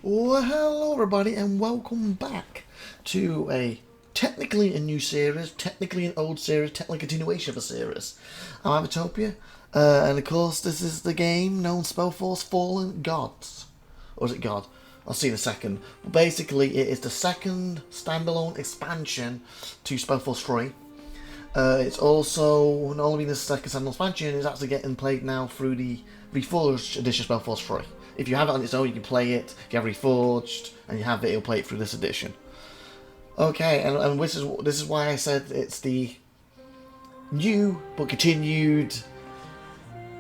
Well, hello everybody and welcome back to technically a new series, technically an old series, technically a continuation of a series. I'm IVATOPIA, and of course this is the game known as SpellForce Fallen Gods. Or is it God? I'll see in a second. But basically it is the second standalone expansion to SpellForce 3. It's also, not only being the second standalone expansion, it's actually getting played now through the Reforged edition of SpellForce 3. If you have it on its own, you can play it. If you have Reforged and you have it, it'll play it through this edition. Okay, and this is why I said it's the new but continued,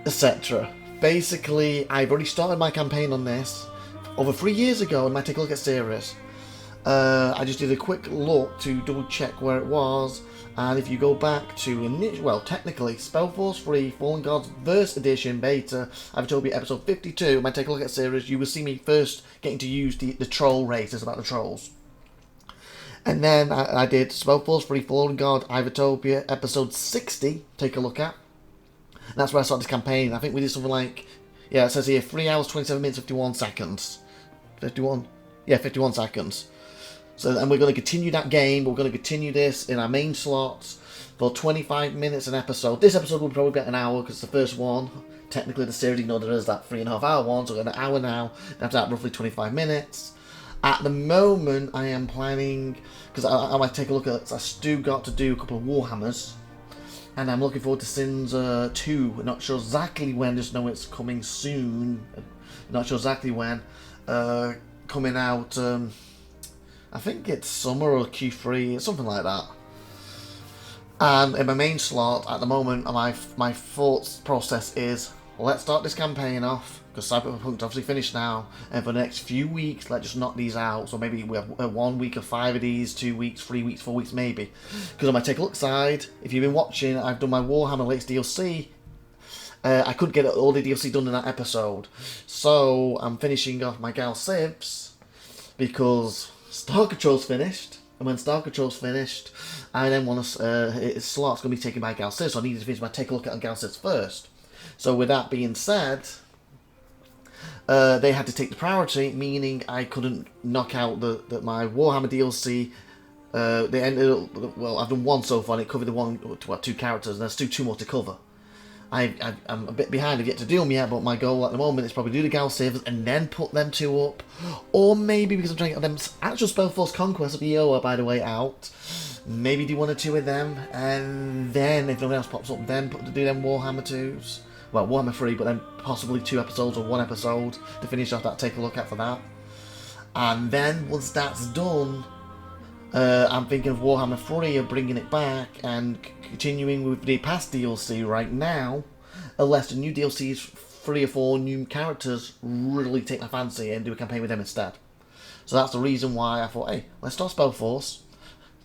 etc. Basically, I've already started my campaign on this over 3 years ago, and I take a look at series. I just did a quick look to double check where it was, and if you go back to technically SpellForce 3 Fallen Gods Verse Edition Beta, I've told you episode 52. When I take a look at series, you will see me first getting to use the troll races about the trolls. And then I did SpellForce 3 Fallen God IVATOPIA episode 60. Take a look at. And that's where I started this campaign. I think we did something like, yeah, it says here 3 hours 27 minutes 51 seconds. 51. Yeah, 51 seconds. So, and we're going to continue that game, but we're going to continue this in our main slots for 25 minutes an episode. This episode will probably be an hour because it's the first one. Technically, the series, there is that 3.5 hour one, so we're going an hour now. After that, roughly 25 minutes. At the moment, I am planning, because I might take a look at, I still got to do a couple of Warhammers. And I'm looking forward to Sins 2. Not sure exactly when, just know it's coming soon. Not sure exactly when. Coming out, I think it's summer or Q3, something like that. And in my main slot, at the moment, my thought process is, let's start this campaign off, because Cyberpunk's obviously finished now, and for the next few weeks, let's just knock these out. So maybe we have 1 week of 5 of these, 2 weeks, 3 weeks, 4 weeks maybe. Because on my Take a Look side, if you've been watching, I've done my Warhammer latest DLC. I couldn't get all the DLC done in that episode. So I'm finishing off my Gal Civs, because Star Control's finished, and when Star Control's finished, I then want to, its slot's going to be taken by Gal Civs, so I needed to finish my Take a Look at Gal Civs first. So with that being said, they had to take the priority, meaning I couldn't knock out my Warhammer DLC. They ended up, well, I've done one so far, and it covered the 2 characters, and there's still 2 more to cover. I'm a bit behind, I've yet to do them yet, but my goal at the moment is probably do the Gal Savers and then put them 2 up. Or maybe, because I'm trying to get them actual SpellForce Conquest of EOA, by the way, out, maybe do 1 or 2 of them, and then, if nothing else pops up, then do them Warhammer 2s. Well, Warhammer 3, but then possibly 2 episodes or 1 episode to finish off that, take a look at for that. And then, once that's done, I'm thinking of Warhammer 3 of bringing it back and continuing with the past DLC right now, unless the new DLC's 3 or 4 new characters really take my fancy and do a campaign with them instead. So that's the reason why I thought, hey, let's start SpellForce.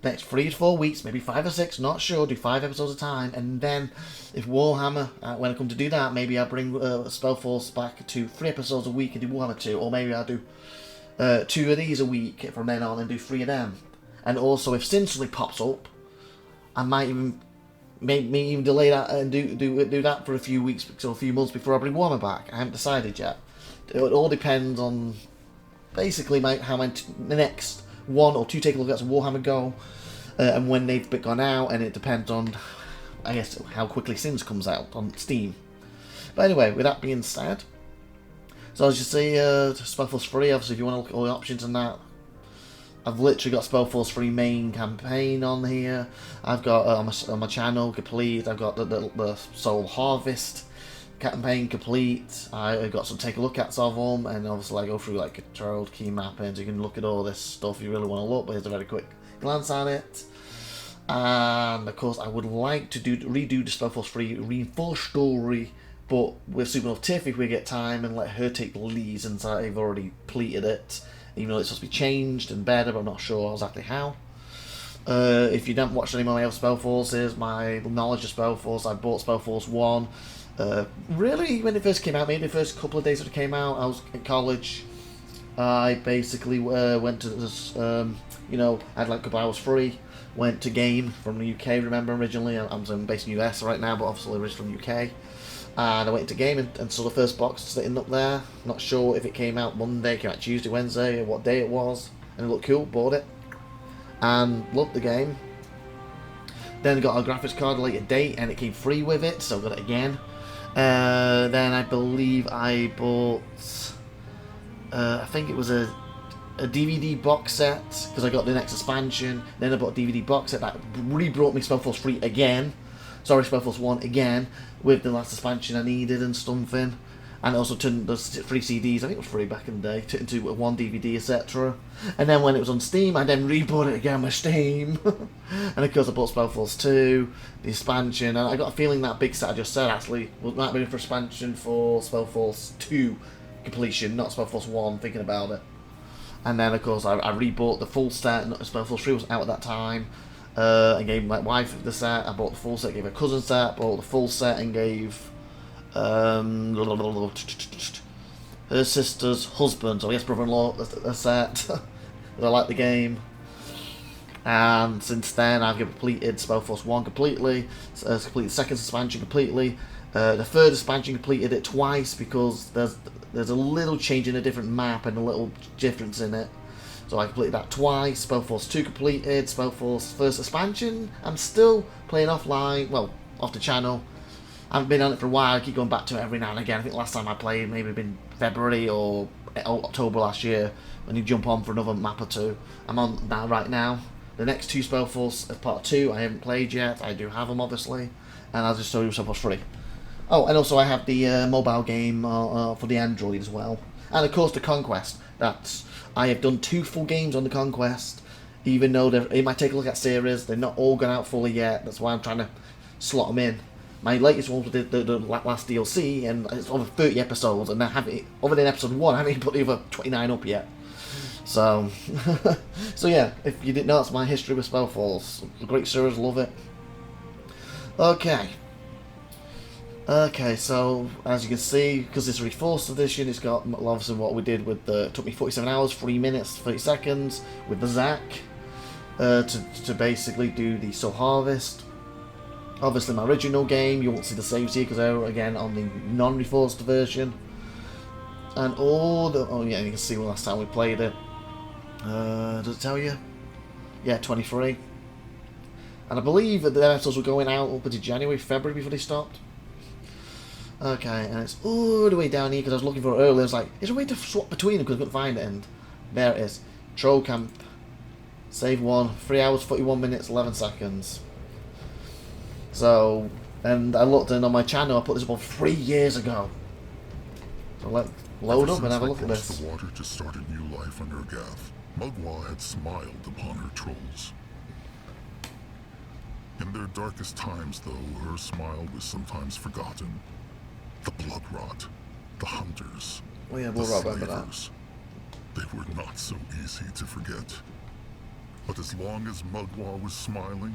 Next 3 to 4 weeks, maybe 5 or 6, not sure, do 5 episodes at a time, and then if Warhammer, when I come to do that, maybe I'll bring SpellForce back to 3 episodes a week and do Warhammer 2, or maybe I'll do 2 of these a week from then on and do 3 of them. And also, if Sinsley pops up, I might even even delay that and do that for a few weeks or a few months before I bring Warhammer back. I haven't decided yet. It all depends on basically how my next 1 or 2 take a look at Warhammer go, and when they've gone out, and it depends on, I guess, how quickly Sins comes out on Steam. But anyway, with that being said, so as you see, SpellForce 3, obviously, if you want to look at all the options and that, I've literally got SpellForce 3 main campaign on here. I've got on my channel complete. I've got the Soul Harvest campaign complete. I've got some take a look at of them, and obviously I go through like controlled key mappings. You can look at all this stuff if you really want to look, but here's a very quick glance at it. And of course, I would like to redo the SpellForce 3 reinforced story, but with Supernova Tiff if we get time, and let her take the lead since I've already completed it. Even though it's supposed to be changed and better, but I'm not sure exactly how. If you don't watch any of my other SpellForces, my knowledge of SpellForce, I bought SpellForce 1. Really, when it first came out, maybe the first couple of days that it came out, I was in college. I basically went to this, I had like a couple hours free. Went to Game from the UK, remember, originally. I'm based in the US right now, but obviously originally from the UK. And I went into game and saw the first box sitting up there. Not sure if it came out Monday, came out Tuesday, Wednesday, or what day it was. And it looked cool, bought it. And loved the game. Then got a graphics card at a later date, and it came free with it, so I got it again. Then I believe I bought, I think it was a DVD box set, because I got the next expansion. Then I bought a DVD box set that re-brought me SpellForce 3 again. Sorry, SpellForce 1 again, with the last expansion I needed and something. And it also turned those 3 CDs, I think it was free back in the day, turned into 1 DVD, etc. And then when it was on Steam, I then re-bought it again with Steam. And of course I bought SpellForce 2, the expansion, and I got a feeling that big set I just said actually might be for expansion for SpellForce 2 completion, not SpellForce 1, thinking about it. And then of course I re-bought the full set, SpellForce 3 was out at that time. I gave my wife the set, I bought the full set, gave her cousin set, bought the full set and gave her sister's husband, so I guess brother-in-law, a set. I like the game. And since then I've completed SpellForce 1 completely, completed the second expansion completely. The third expansion completed it twice because there's a little change in a different map and a little difference in it. So I completed that twice. SpellForce 2 completed. SpellForce first expansion I'm still playing offline, well, off the channel. I haven't been on it for a while, I keep going back to it every now and again. I think last time I played maybe been February or October last year, when you jump on for another map or two. I'm on that right now. The next 2 SpellForce part 2 I haven't played yet, I do have them obviously, and I'll just show you SpellForce 3. Oh, and also I have the mobile game for the Android as well. And of course the Conquest, I have done 2 full games on the Conquest, even though it might take a look at series, they're not all gone out fully yet, that's why I'm trying to slot them in. My latest one was the last DLC, and it's over 30 episodes, and I haven't, other than episode 1, I haven't even put the other 29 up yet. So, so yeah, if you didn't know, that's my history with SpellForce. A great series, love it. Okay, so as you can see, because it's a Reforced edition, it's got obviously what we did with the. It took me 47 hours, 3 minutes, 30 seconds with the Zac to basically do the Soul Harvest. Obviously, my original game, you won't see the saves here because they're again on the non-Reforced version. And all the. Oh, yeah, you can see last time we played it. Does it tell you? Yeah, 23. And I believe that the episodes were going out up until January, February before they stopped. Okay, and it's all the way down here because I was looking for it earlier. I was like, is there a way to swap between them because I couldn't find it? And there it is. Troll Camp. Save 1. 3 hours, 41 minutes, 11 seconds. So, and I looked in on my channel, I put this up 3 years ago. So let's load up and have a look at this. The water just started new life under Gath. Mugwa had smiled upon her trolls. In their darkest times, though, her smile was sometimes forgotten. The blood rot, the hunters, Oh yeah, the we'll remember that. slavers. They were not so easy to forget. But as long as Mugwa was smiling,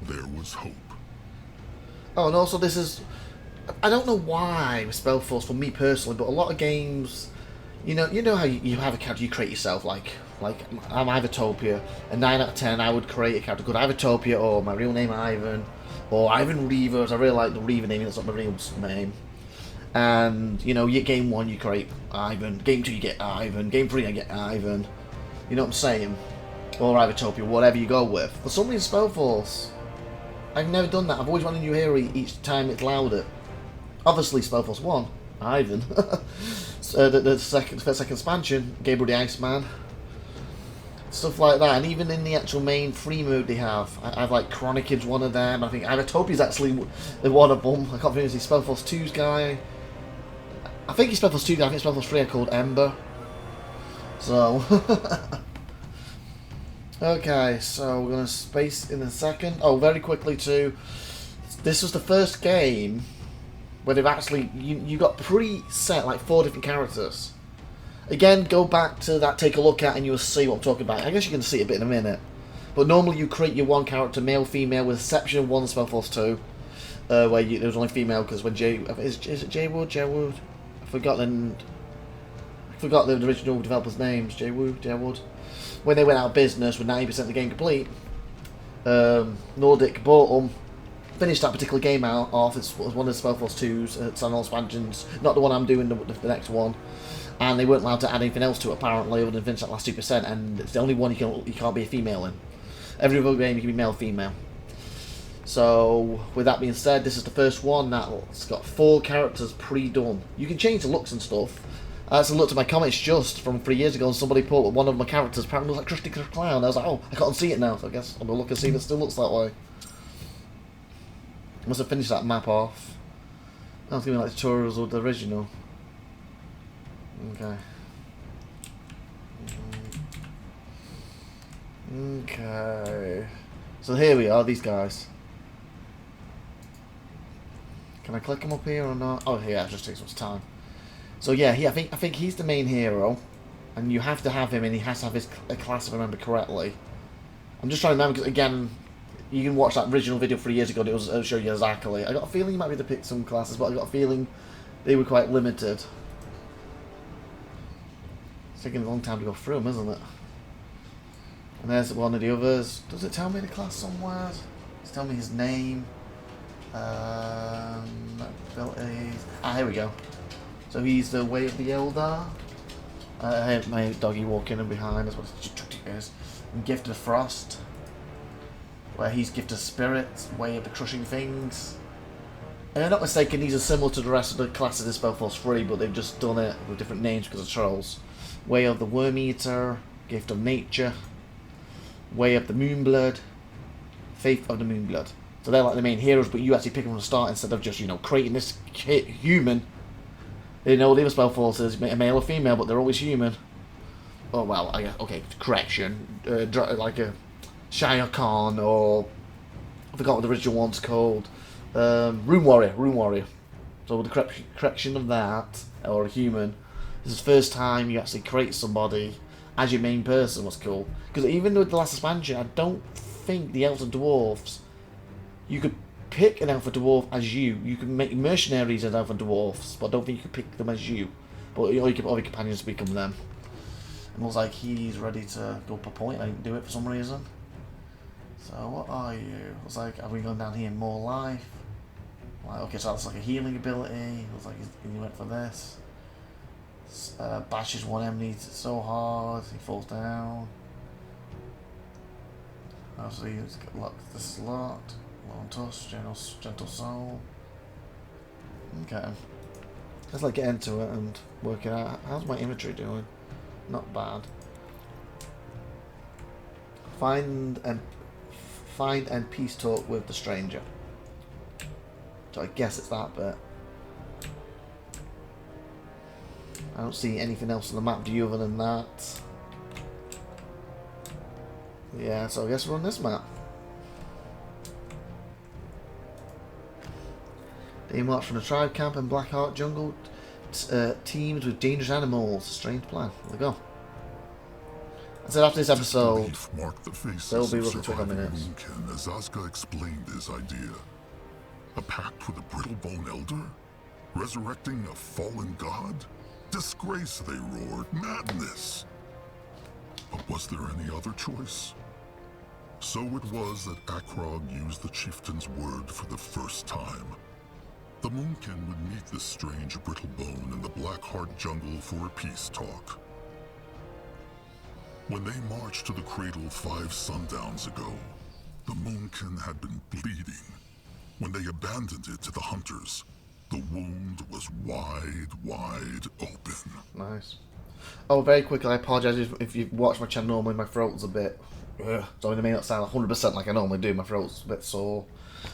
there was hope. Oh, and also this is. I don't know why with SpellForce for me personally, but a lot of games, you know how you have a character you create yourself, like I'm IVATOPia, and 9 out of 10 I would create a character called IVATOPia, or my real name Ivan, or Ivan Reaver, as I really like the Reaver name, that's not my real name. And you know, game 1 you create Ivan, game 2 you get Ivan, game 3 I get Ivan. You know what I'm saying? Or IVATOPia, whatever you go with. For some reason SpellForce, I've never done that. I've always wanted a new hero each time it's allowed it. Obviously, SpellForce 1, Ivan. The second expansion, Gabriel the Iceman. Stuff like that. And even in the actual main free mode they have, I've like Chronicles one of them. I think IVATOPIA's actually one of them. I can't think of the SpellForce 2's guy. I think he's SpellForce 2 guy. I think SpellForce 3 are called Ember. So. Okay, so we're going to space in a second. Oh, very quickly too. This was the first game where they've actually, you got pre-set like 4 different characters. Again, go back to that, take a look at, and you'll see what I'm talking about. I guess you can see it a bit in a minute. But normally you create your one character, male, female, with the exception of one SpellForce 2, where there was only female, because when is it Jaywood? I forgot the original developer's names. Jaywood. When they went out of business with 90% of the game complete, Nordic bought them finished that particular game off. It was one of the SpellForce 2s. It's on all expansions, not the one I'm doing, the next one. And they weren't allowed to add anything else to it, apparently, other than finish that last 2%. And it's the only one you can't be a female in. Every other game you can be male, female. So with that being said, this is the first one that's got 4 characters pre-done. You can change the looks and stuff. So I looked at my comments just from 3 years ago, and somebody put one of my characters apparently looks like Krusty Clown. I was like, oh, I can't see it now, so I guess I'll look and see if it still looks that way. I must have finished that map off. That was giving me like tutorials of the original. Okay. Okay. So here we are, these guys. Can I click them up here or not? Oh, yeah, it just takes much time. So yeah, I think he's the main hero, and you have to have him, and he has to have his class if I remember correctly. I'm just trying to remember because again, you can watch that original video 3 years ago. And it'll show you exactly. I got a feeling you might be able to pick some classes, but I got a feeling they were quite limited. It's taking a long time to go through them, isn't it? And there's one of the others. Does it tell me the class somewhere? It's telling me his name. Abilities. Here we go. So he's the Way of the Eldar. My doggy walking in behind. That's what it is. And Gift of Frost, where he's Gift of Spirits, Way of the Crushing Things. And I'm not mistaken, these are similar to the rest of the classes in SpellForce 3, but they've just done it with different names because of trolls. Way of the Worm Eater, Gift of Nature, Way of the Moonblood, Faith of the Moonblood. So they're like the main heroes, but you actually pick them from the start instead of just, creating this human. The other SpellForces, a male or female, but they're always human. Oh, well, I guess, okay, correction. Like a Shire Khan, or I forgot what the original one's called. Rune Warrior. So with the correction of that, or a human, this is the first time you actually create somebody as your main person. What's cool. Because even with the last expansion, I don't think the elves and dwarves, you could pick an elf and dwarf as you. You can make mercenaries as elf and dwarfs, but I don't think you could pick them as you. But you can put other companions to become them. And looks like he's ready to go per point. I didn't do it for some reason. So what are you? Looks like, are we going down here more life? Like, okay, so that's like a healing ability. Looks like he went for this. Bashes one enemy so hard he falls down. Obviously, this is locked. Long touch, gentle soul. Okay. Let's get into it and work it out. How's my inventory doing? Not bad. Find and peace talk with the stranger. So I guess it's that bit. I don't see anything else on the map, do you, other than that? Yeah, so I guess we're on this map. They march from the tribe camp in Blackheart Jungle, teamed with dangerous animals. Strange plan. There we go. I said after this episode, there'll be roughly 20 minutes. As Asuka explained his idea. A pact with a Brittlebone Elder? Resurrecting a fallen god? Disgrace, they roared. Madness! But was there any other choice? So it was that Akrog used the chieftain's word for the first time. The Moonkin would meet this strange Brittlebone in the Blackheart jungle for a peace talk. When they marched to the cradle 5 sundowns ago, the Moonkin had been bleeding. When they abandoned it to the hunters, the wound was wide open. Nice. Oh, very quickly, I apologise if you've watched my channel normally, my throat's a bit... So it may not sound 100% like I normally do, my throat's a bit sore.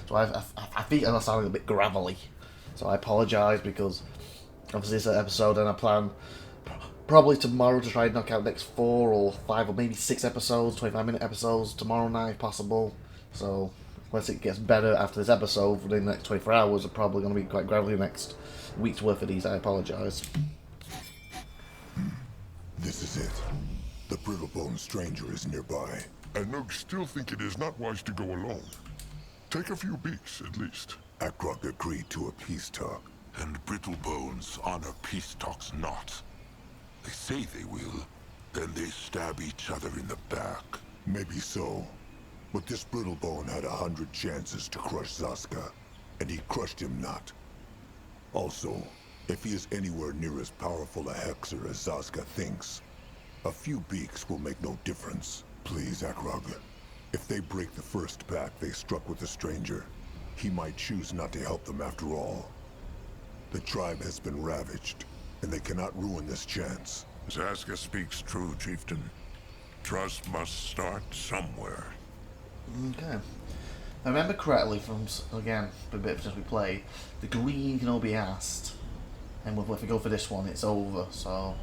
So I think I'm sounding a bit gravelly. So I apologise because obviously it's an episode and I plan probably tomorrow to try and knock out next 4 or 5 or maybe 6 episodes, 25-minute episodes tomorrow night if possible. So once it gets better after this episode within the next 24 hours, are probably going to be quite gravelly next week's worth of these. I apologise. This is it. The Brittlebone stranger is nearby. And Noag still think it is not wise to go alone. Take a few beaks, at least. Akrog agreed to a peace talk. And Brittlebones honor peace talks not. They say they will, then they stab each other in the back. Maybe so. But this Brittlebone had 100 chances to crush Zaska, and he crushed him not. Also, if he is anywhere near as powerful a hexer as Zaska thinks, a few beaks will make no difference. Please, Akrog. If they break the first pact they struck with the stranger, he might choose not to help them after all. The tribe has been ravaged, and they cannot ruin this chance. Zaska speaks true, Chieftain. Trust must start somewhere. Okay. If I remember correctly from, again, the bit since we played, the green can all be asked. And if we go for this one, it's over. So,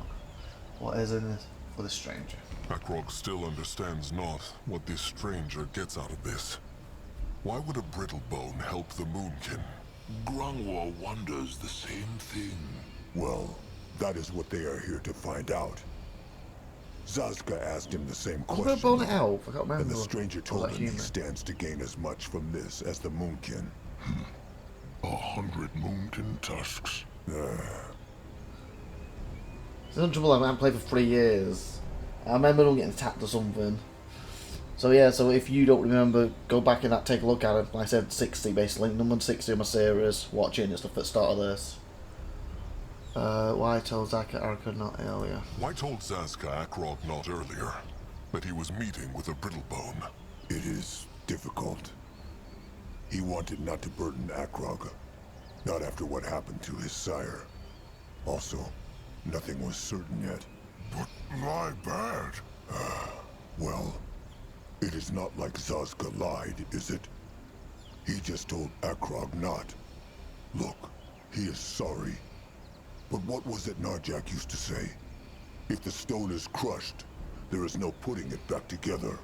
what is in it for the stranger? Akrog still understands not what this stranger gets out of this. Why would a Brittlebone help the Moonkin? Grimlore wonders the same thing. Well, that is what they are here to find out. Zaska asked him the same I'm question. going to bone it out. I can't remember. And the stranger told that him he human? stands to gain as much from this as the Moonkin. 100 Moonkin tusks. It's the trouble. I haven't played for 3 years. I remember them getting attacked or something. So yeah, so if you don't remember, go back and take a look at it. Like I said 60 basically, number 60 of my series, watching it's the start of this. Why told Zaka Araka not earlier? Why told Zaska Akrog not earlier that he was meeting with a Brittlebone? It is difficult. He wanted not to burden Akrog, not after what happened to his sire. Also, nothing was certain yet. But my bad. Well, it is not like Zaska lied, is it? He just told Akrog not. Look, he is sorry. But what was it Narjak used to say? If the stone is crushed, there is no putting it back together.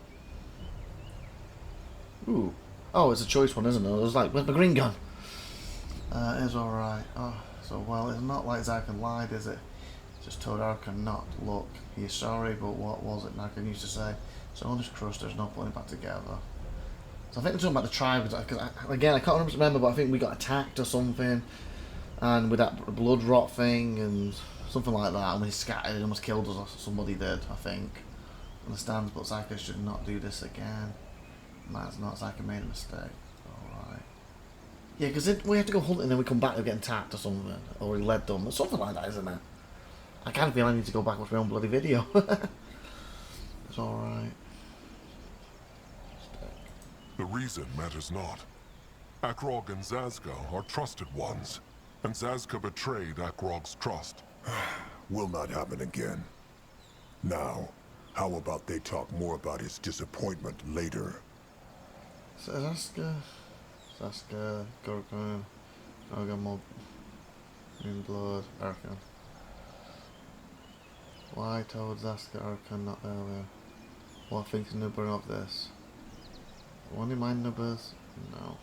Ooh. Oh, it's a choice one, isn't it? It was like, where's my green gun? It's alright. Oh, so, well, it's not like Zaka lied, is it? Just told Araka not. Look, he's sorry, but what was it Narka used to say? Stone is crushed, there's no putting it back together. So I think they're talking about the tribe, again, I can't remember, but I think we got attacked or something. And with that blood rot thing and something like that, and we scattered, it almost killed us, or somebody did, I think. Understands, but Zaka should not do this again. That's not, Zaka made a mistake. Alright. Yeah, because we have to go hunting and then we come back and get attacked or something. Or we led them, or something like that, isn't it? I kind of feel I need to go back and watch my own bloody video. It's alright. The reason matters not. Akrog and Zaska are trusted ones, and Zaska betrayed Akrog's trust. Will not happen again. Now, how about they talk more about his disappointment later? So Zaska, Gorgon, Gorgon, Moonblood, Arkan. Why told Zaska Arkan not earlier? What thinks Nubber of this? One in mind Nubbers? No.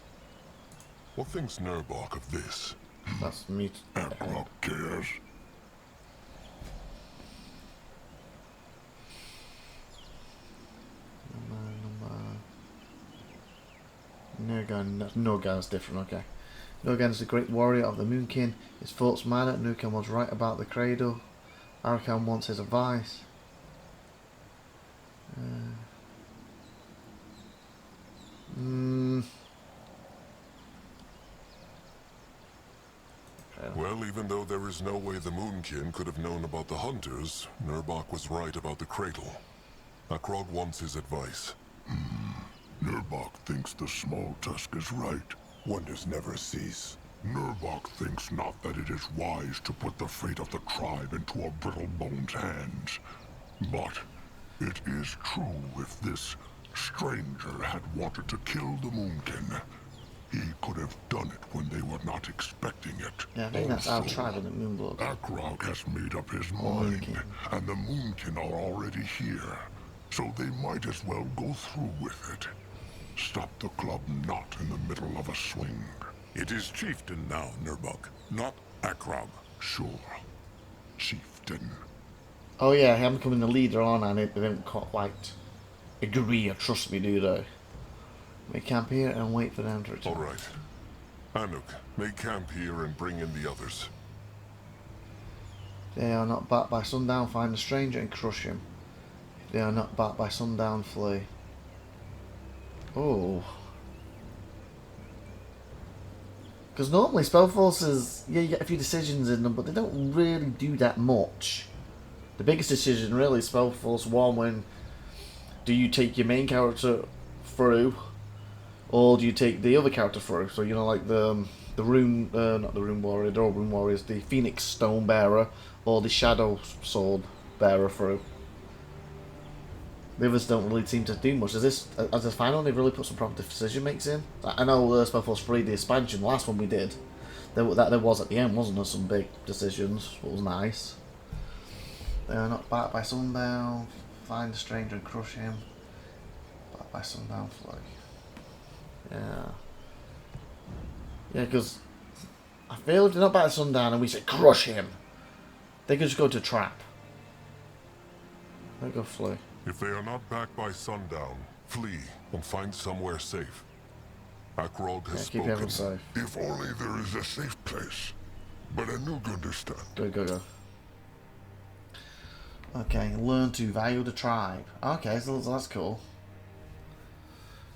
What thinks Nurbok of this? That's me. Akrog cares. Nogan's different, okay. Nogan is the great warrior of the Moonkin. His thoughts matter. Nukan was right about the cradle. Arkan wants his advice. Well, even though there is no way the Moonkin could have known about the hunters, Nurbok was right about the cradle. Akrog wants his advice. Nurbok thinks the small tusk is right. Wonders never cease. Nurbok thinks not that it is wise to put the fate of the tribe into a Brittlebone's hands. But it is true if this stranger had wanted to kill the Moonkin, he could have done it when they were not expecting it. Yeah, I think that's our tribe in the Moonblood. Akrog has made up his Or mind, Moonkin. and the Moonkin are already here, so they might as well go through with it. Stop the club not in the middle of a swing. It is Chieftain now, Nurbok, not Akrog. Sure, Chieftain. Oh yeah, I'm becoming the leader on, and they don't quite agree or trust me, do they? We camp here and wait for them to return. All right. Anuk, make camp here and bring in the others. If they are not back by sundown, find the stranger and crush him. If they are not back by sundown, flee. Oh. Because normally SpellForce is, yeah, you get a few decisions in them, but they don't really do that much. The biggest decision really is SpellForce 1 when do you take your main character through, or do you take the other character through? So, you know, like the rune, not the rune warrior, they're all rune warriors, the Phoenix Stone Bearer, or the Shadow Sword Bearer through. The others don't really seem to do much. As a final, they've really put some proper decision makes in. I know SpellForce 3, the expansion, the last one we did, there was at the end, wasn't there, some big decisions, what was nice. Not backed by Sundown, find the stranger and crush him. Backed by Sundown, fly. Yeah. Yeah, because I feel if they're not backed by Sundown and we say crush him, they could just go to trap. They go fly. If they are not back by sundown, flee and find somewhere safe. Akrog has Keep everyone spoken. safe. If only there is a safe place. But I knew you understand. Go. Okay, learn to value the tribe. Okay, so that's cool.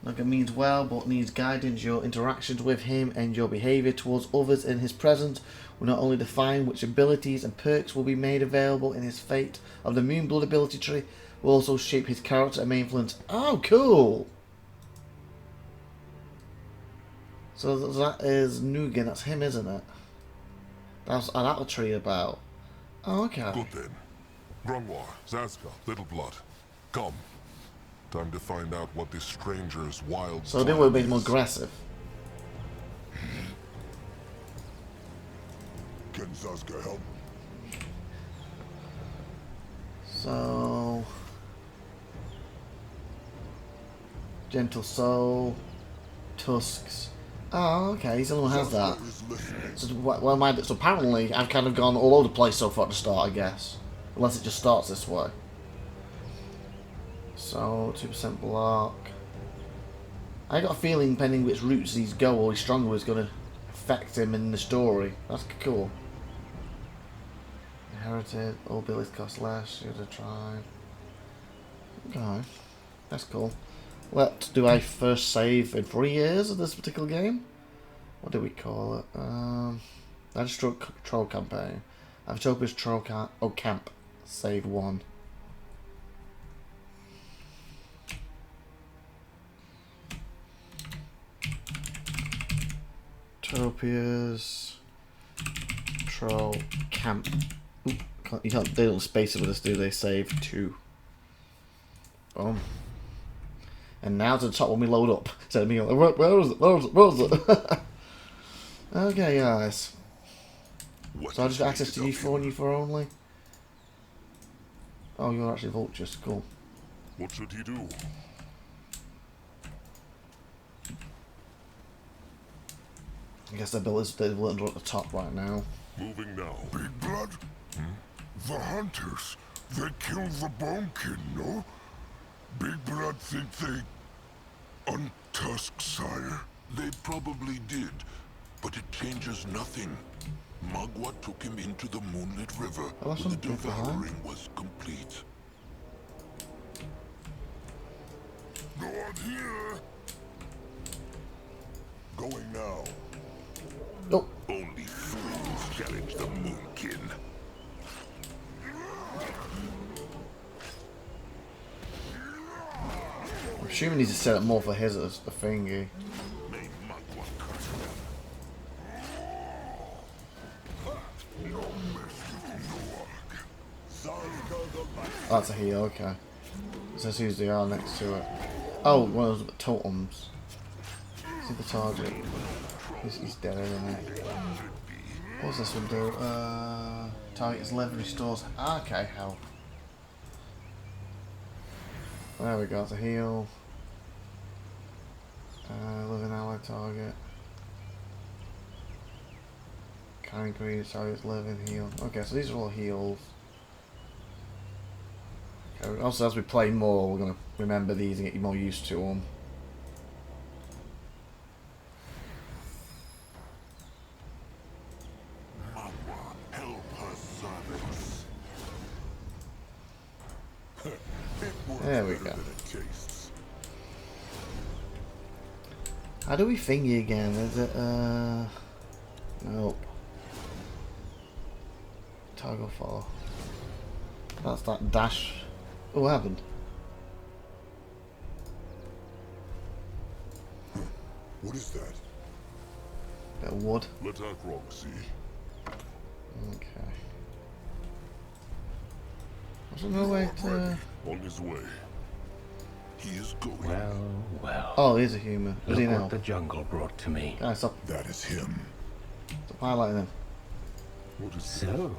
Like, it means well, but needs guidance. Your interactions with him and your behaviour towards others in his presence will not only define which abilities and perks will be made available in his Fate of the Moonblood ability tree, will also shape his character and may influence. Oh, cool! So that is Nugan, that's him, isn't it? That's an apple tree about. Oh, okay. Good then. Grimlore, Zazka, Little Blood. Come. Time to find out what this stranger's wild So they were a bit plan more is. aggressive. Can Zaska help? So... Gentle Soul, Tusks. Oh, okay, he's the one who has that. Zaska is listening. So apparently I've kind of gone all over the place so far at the start, I guess. Unless it just starts this way. So, 2% block. I got a feeling, depending which routes he's go or he's stronger, is going to affect him in the story. That's cool. Inherited, all abilities cost less, you're the tribe. Okay, that's cool. What do I first save in 3 years of this particular game? What do we call it? That's Troll Campaign. IVATOPIA's Troll Camp. Save 1. Topia's Troll Camp. Ooh, you can't. They don't space it with this, do they? Save 2. Boom. And now to the top when we load up. Instead of me going, where is it? Okay, guys. So I just got access to U4 and U4 only. Oh, you're actually vultures. Cool. What should he do? I guess they're under at the top right now. Moving now. Big Blood? The hunters. They killed the Bone Kid, no? Big Blood think they untusk, sire? They probably did, but it changes nothing. Magua took him into the Moonlit River Oh, that's when the something for her. devouring was complete. Not here! Going now. Nope. Only fools challenge the Moonkin. I'm assuming he's set up more for his as the thingy. May Magua curse them. No mess with Noag. Zaska the Light. Oh, that's a heal, okay. It says who's they are next to it. Oh, one of those totems. See the target. He's dead, isn't he? What's this one do? Target is level restores. Okay, health. There we go, it's a heal. Living ally target. Kind green, target's living, heal. Okay, so these are all heals. Okay, also, as we play more, we're going to remember these and get more used to them. Magua, help her servants. It works There we better go. than it tastes. How do we thingy again? Is it, nope. Toggle for. That's that dash. Oh, what happened? What is that? Bit of wood. Let Akrog see. Okay. There's no way to... On his way. He is going. Well, well. Oh, he's a human. Is Look he now? what the jungle brought to me. Guys, stop That is him. highlighting him. What is So,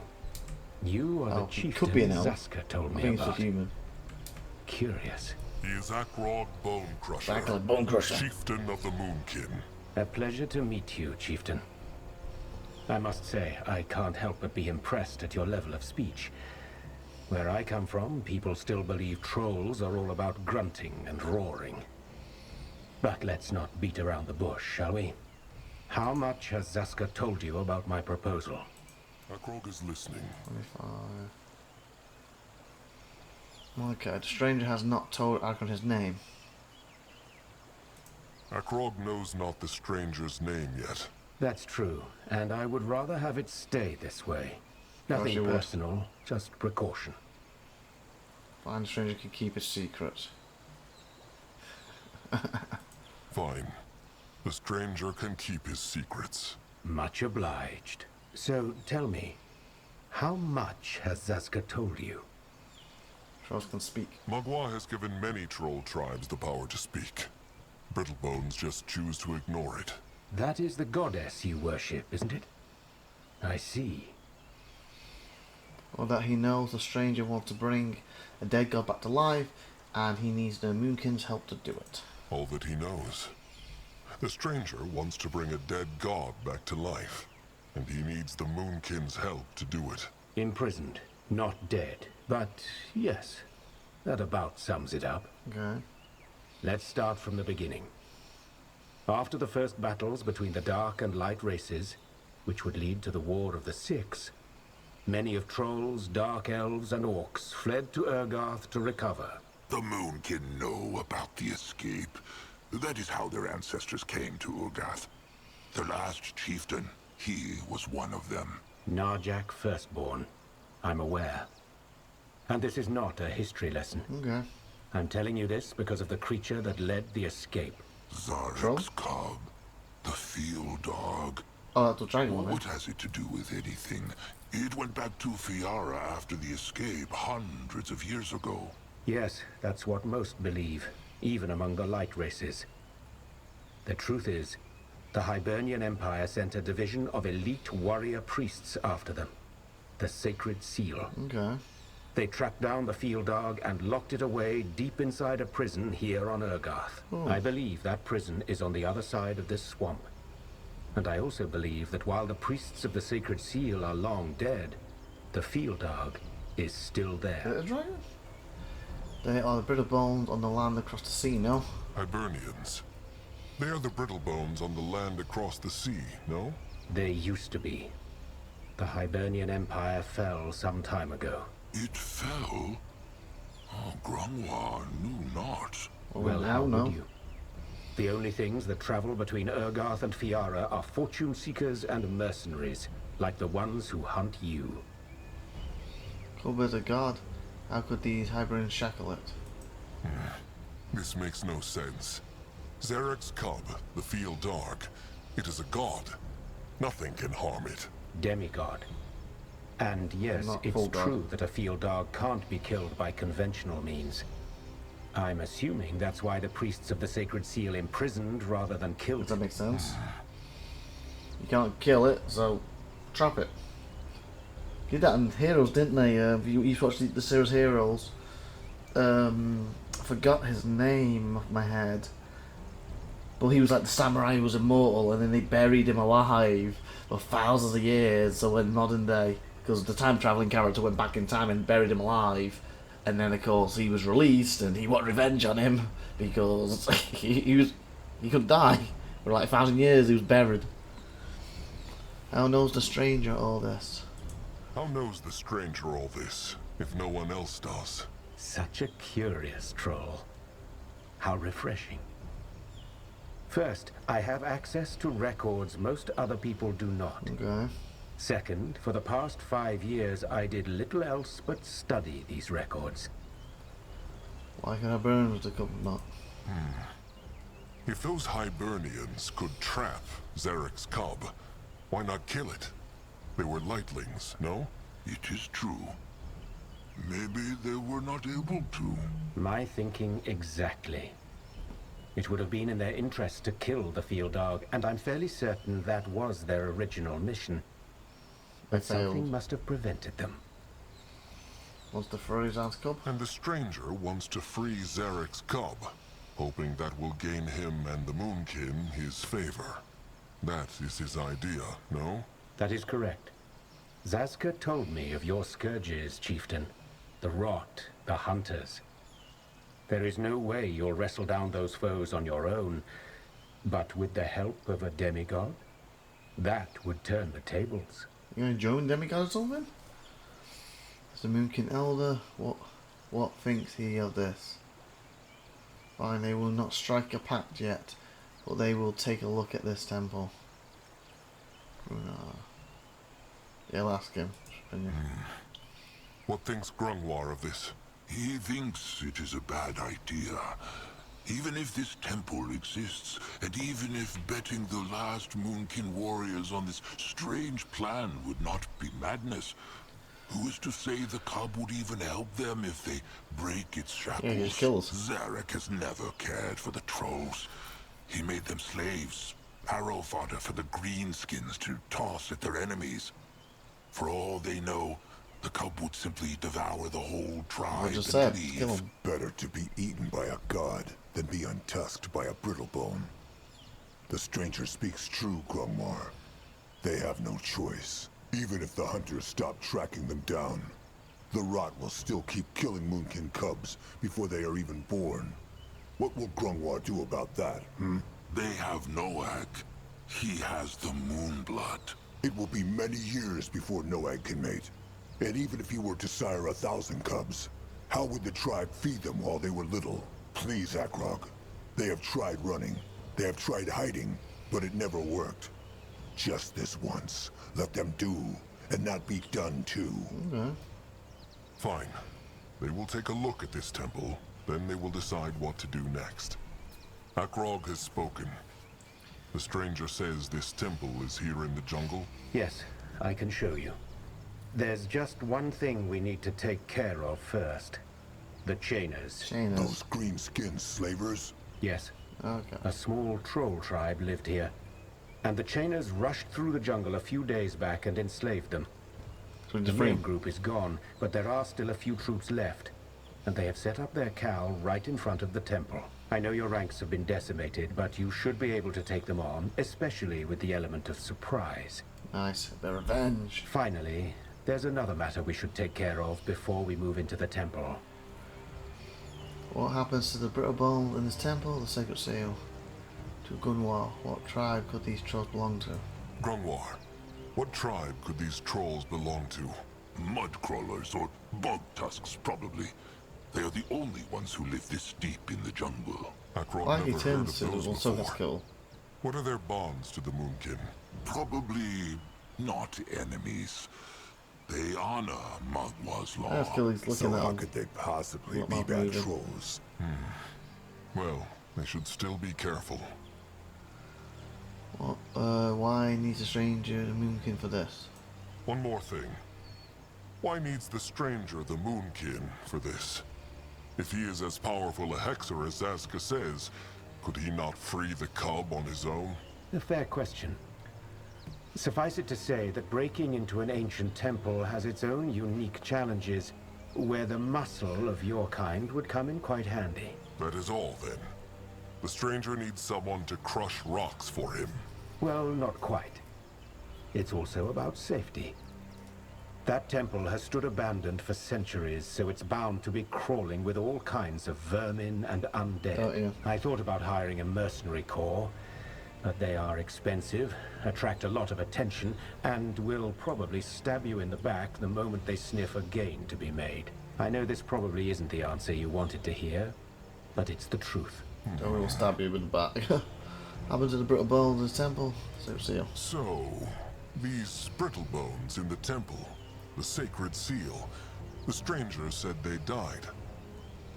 you are Oh, the he chieftain could be an elf. Zaska told I me think he's a about. human. Curious. He is Akrog Bonecrusher. Exactly, Bonecrusher. Chieftain of the Moonkin. A pleasure to meet you, chieftain. I must say, I can't help but be impressed at your level of speech. Where I come from, people still believe trolls are all about grunting and roaring. But let's not beat around the bush, shall we? How much has Zaska told you about my proposal? Akrog is listening. 25. Okay, the stranger has not told Akron his name. Akrog knows not the stranger's name yet. That's true, and I would rather have it stay this way. Course Nothing you would. personal, just precaution. Find the stranger can keep his secret. Fine. The stranger can keep his secrets. Much obliged. So, tell me, how much has Zaska told you? Trolls can speak. Magua has given many troll tribes the power to speak. Brittlebones just choose to ignore it. That is the goddess you worship, isn't it? I see. Or that he knows the stranger wants to bring a dead god back to life, and he needs the Moonkin's help to do it. All that he knows. The stranger wants to bring a dead god back to life, and he needs the Moonkin's help to do it. Imprisoned, not dead. But yes, that about sums it up. Okay. Let's start from the beginning. After the first battles between the dark and light races, which would lead to the War of the Six, many of trolls, dark elves, and orcs fled to Urgarth to recover. The Moonkin know about the escape. That is how their ancestors came to Urgath. The last chieftain, he was one of them. Narjak Firstborn. I'm aware. And this is not a history lesson. Okay. I'm telling you this because of the creature that led the escape. Zarek's cub, the field dog. Oh, that's the dragon one, What has it to do with anything? It went back to Fiara after the escape hundreds of years ago. Yes, that's what most believe, even among the light races. The truth is, the Hibernian Empire sent a division of elite warrior priests after them. The Sacred Seal. Okay. They tracked down the field dog and locked it away deep inside a prison here on Urgarth. I believe that prison is on the other side of this swamp. And I also believe that while the priests of the Sacred Seal are long dead, the field dog is still Is there. it a dragon? They are the Brittlebones on the land across the sea, no? Hibernians. They are the Brittlebones on the land across the sea, no? They used to be. The Hibernian Empire fell some time ago. It fell? Oh, Grimoire knew not. Well, now how no. would you? The only things that travel between Urgarth and Fiara are fortune seekers and mercenaries, like the ones who hunt you. Could be the god. How could these Hibernians shackle it? This makes no sense. Zarek's cub, the field dog, it is a god. Nothing can harm it. Demigod. And yes, Not it's full god. true that a field dog can't be killed by conventional means. I'm assuming that's why the priests of the Sacred Seal imprisoned rather than killed Does that it. make sense? You can't kill it, so trap it. Did that in Heroes, didn't they? You watched the series Heroes. I forgot his name off my head. But he was like the samurai who was immortal, and then they buried him alive for thousands of years. So in modern day, because the time traveling character went back in time and buried him alive, and then of course he was released and he wanted revenge on him because he couldn't die for like 1,000 years. He was buried. How knows the stranger all this? How knows the stranger all this, if no one else does? Such a curious troll. How refreshing. First, I have access to records most other people do not. Okay. Second, for the past 5 years, I did little else but study these records. Why can I burn with the cup not? If those Hibernians could trap Zarek's cub, why not kill it? They were lightlings, no? It is true. Maybe they were not able to. My thinking exactly. It would have been in their interest to kill the field dog, and I'm fairly certain that was their original mission. They But something failed. must have prevented them. Wants to throw his cup? And the stranger wants to free Zarek's cub, hoping that will gain him and the Moonkin his favor. That is his idea, no? That is correct. Zaska told me of your scourges, Chieftain. The rot, the hunters. There is no way you'll wrestle down those foes on your own, but with the help of a demigod, that would turn the tables. You gonna join demigod or something? As the Moonkin Elder, what thinks he of this? Fine, they will not strike a pact yet, but they will take a look at this temple. Yeah, I'll ask him. What thinks Grimlore of this? He thinks it is a bad idea. Even if this temple exists, and even if betting the last Moonkin warriors on this strange plan would not be madness, who is to say the cub would even help them if they break its shackles? Yeah, he just kills. Zarek has never cared for the trolls. He made them slaves, arrow fodder for the greenskins to toss at their enemies. For all they know, the cub would simply devour the whole tribe I just and said, leave. kill him. Better to be eaten by a god than be untusked by a brittlebone. The stranger speaks true, Grimlore. They have no choice. Even if the hunters stop tracking them down, the rot will still keep killing Moonkin cubs before they are even born. What will Grimlore do about that, They have Noag. He has the moon blood. It will be many years before Noag can mate. And even if he were to sire 1,000 cubs, how would the tribe feed them while they were little? Please, Akrog. They have tried running. They have tried hiding, but it never worked. Just this once. Let them do, and not be done too. Okay. Fine. They will take a look at this temple, then they will decide what to do next. Akrog has spoken. The stranger says this temple is here in the jungle. Yes, I can show you. There's just one thing we need to take care of first. The Chainers. Chainers. Those green-skinned slavers? Yes, Okay. a small troll tribe lived here. And the Chainers rushed through the jungle a few days back and enslaved them. So The main group is gone, but there are still a few troops left. And they have set up their cowl right in front of the temple. I know your ranks have been decimated, but you should be able to take them on, especially with the element of surprise. Nice. A bit of revenge. Finally, there's another matter we should take care of before we move into the temple. What happens to the brittlebone in this temple? The sacred seal. To Gunwar. What tribe could these trolls belong to? Grimlore, what tribe could these trolls belong to? Mud crawlers or bog tusks, probably. They are the only ones who live this deep in the jungle. Akrog Why he never heard turns of to those the so that's before. cool. What are their bonds to the Moonkin? Probably not enemies. They honor Magwa's law. That's cool. He's So looking at how him. could they possibly Not be not bad moving. trolls? Well, they should still be careful. What, why needs a stranger the Moonkin for this? One more thing. Why needs the stranger the Moonkin for this? If he is as powerful a hexer as Zaska says, could he not free the cub on his own? A fair question. Suffice it to say that breaking into an ancient temple has its own unique challenges, where the muscle of your kind would come in quite handy. That is all, then. The stranger needs someone to crush rocks for him. Well, not quite. It's also about safety. That temple has stood abandoned for centuries, so it's bound to be crawling with all kinds of vermin and undead. Oh, yeah. I thought about hiring a mercenary corps, but they are expensive, attract a lot of attention, and will probably stab you in the back the moment they sniff a gain to be made. I know this probably isn't the answer you wanted to hear, but it's the truth. Or we'll stab you in the back. Happened to the brittle bones in the temple. Seal. So, these brittle bones in the temple, the sacred seal, the stranger said they died.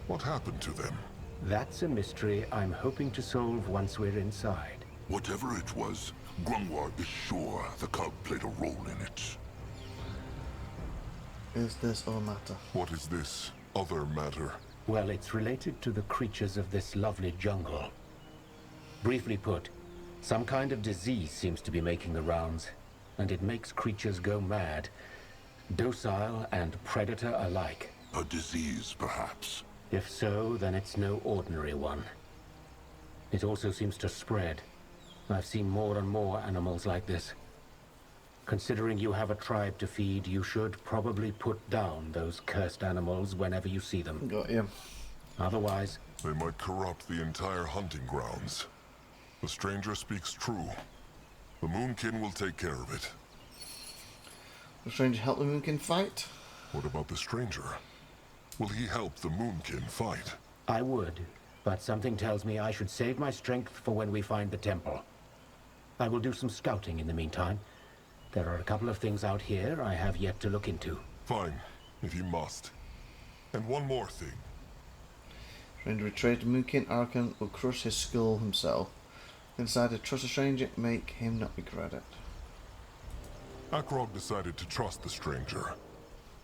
What happened to them? That's a mystery I'm hoping to solve once we're inside. Whatever it was, Grimlore is sure the cub played a role in it. Is this all matter? What is this other matter? Well, it's related to the creatures of this lovely jungle. Briefly put, some kind of disease seems to be making the rounds, and it makes creatures go mad. Docile and predator alike. A disease, perhaps. If so, then it's no ordinary one. It also seems to spread. I've seen more and more animals like this. Considering you have a tribe to feed, you should probably put down those cursed animals whenever you see them. Got you. Otherwise, They might corrupt the entire hunting grounds. The stranger speaks true. The Moonkin will take care of it. The stranger help the Moonkin fight? What about the stranger? Will he help the Moonkin fight? I would, but something tells me I should save my strength for when we find the temple. I will do some scouting in the meantime. There are a couple of things out here I have yet to look into. Fine, if you must. And one more thing. Stranger betrays the Moonkin, Arkan will crush his skull himself. Inside to trust a stranger, make him not regret it. Akrog decided to trust the stranger.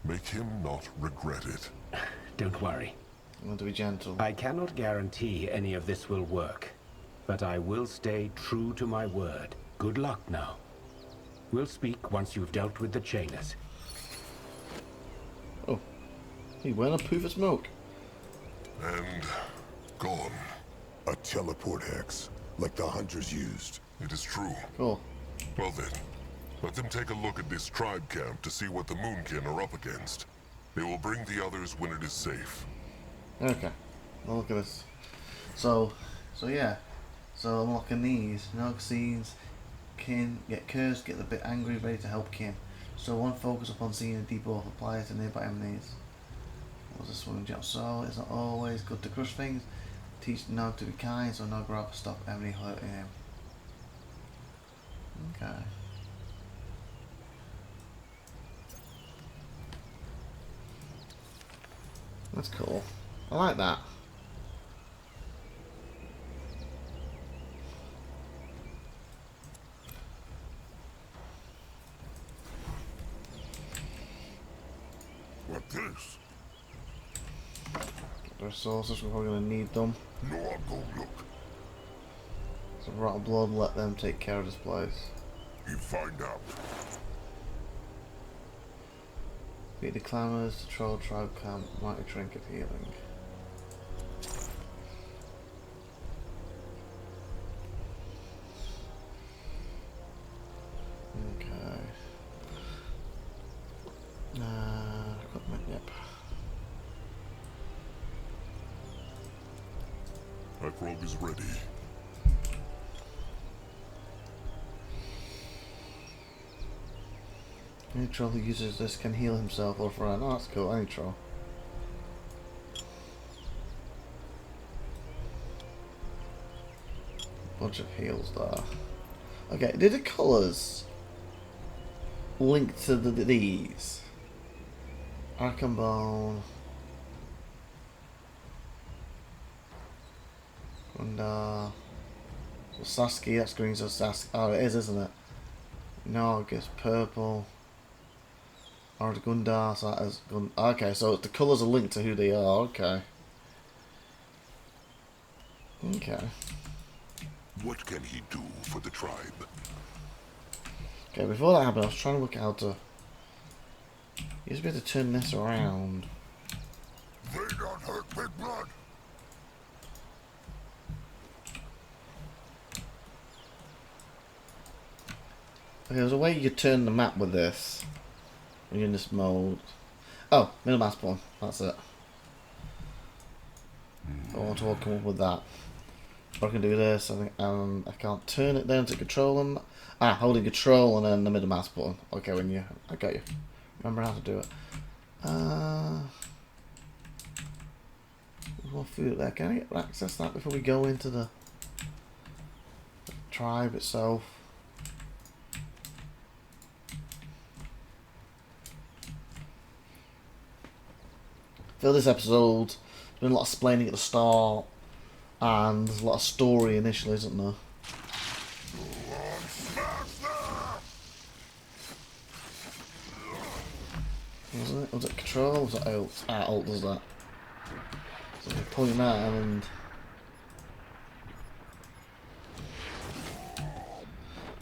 Make him not regret it. Don't worry. I want to be gentle. I cannot guarantee any of this will work, but I will stay true to my word. Good luck now. We'll speak once you've dealt with the chainers. Oh. He went a poof of smoke. And gone. A teleport hex, like the hunters used. It is true. Cool. Well then, let them take a look at this tribe camp to see what the Moonkin are up against. They will bring the others when it is safe. Okay. Well, look at this. So yeah. So unlocking these. Noag scenes. Kin. Get cursed. Get a bit angry. Ready to help Kin. So one focus upon seeing a debuff. Apply it to nearby enemies. What was this one? So it's not always good to crush things. Teach Noag to be kind. So Noag rather stop enemy hurting him. Okay. That's cool. I like that. What this? The resources, we're probably going to need them. Noag, go look. So Rot of Blood, let them take care of this place. You find out. Beat the clamours, the troll tribe camp, mighty trinket healing. Okay. Equipment, yep. Akrog is ready. Any troll who uses this can heal himself or friend. Oh, that's cool. Any troll. Bunch of heals there. Okay, did the colours link to these? Arkham Bone. And well, Sasuke, that's green, so Sasuke. Oh, it is, isn't it? Noag is purple. Or the Gundar, so that is Gun. Okay, so the colours are linked to who they are. Okay. Okay. What can he do for the tribe? Okay, before that happened, I was trying to work out how to. You used to be able to turn this around. They don't hurt Big Blood. Okay, there's a way you could turn the map with this. When you're in this mode. Oh, middle mouse button. That's it. I want to come up with that. Or I can do this. I think I can't turn it down to control them. Holding control and then the middle mouse button. Okay, when you. I got you. Remember how to do it. There's more food there. Can I get access that before we go into the tribe itself. I feel this episode, there's been a lot of explaining at the start, and there's a lot of story initially, isn't there? Was it control? Was it alt? Ah, alt does that. So you point that and...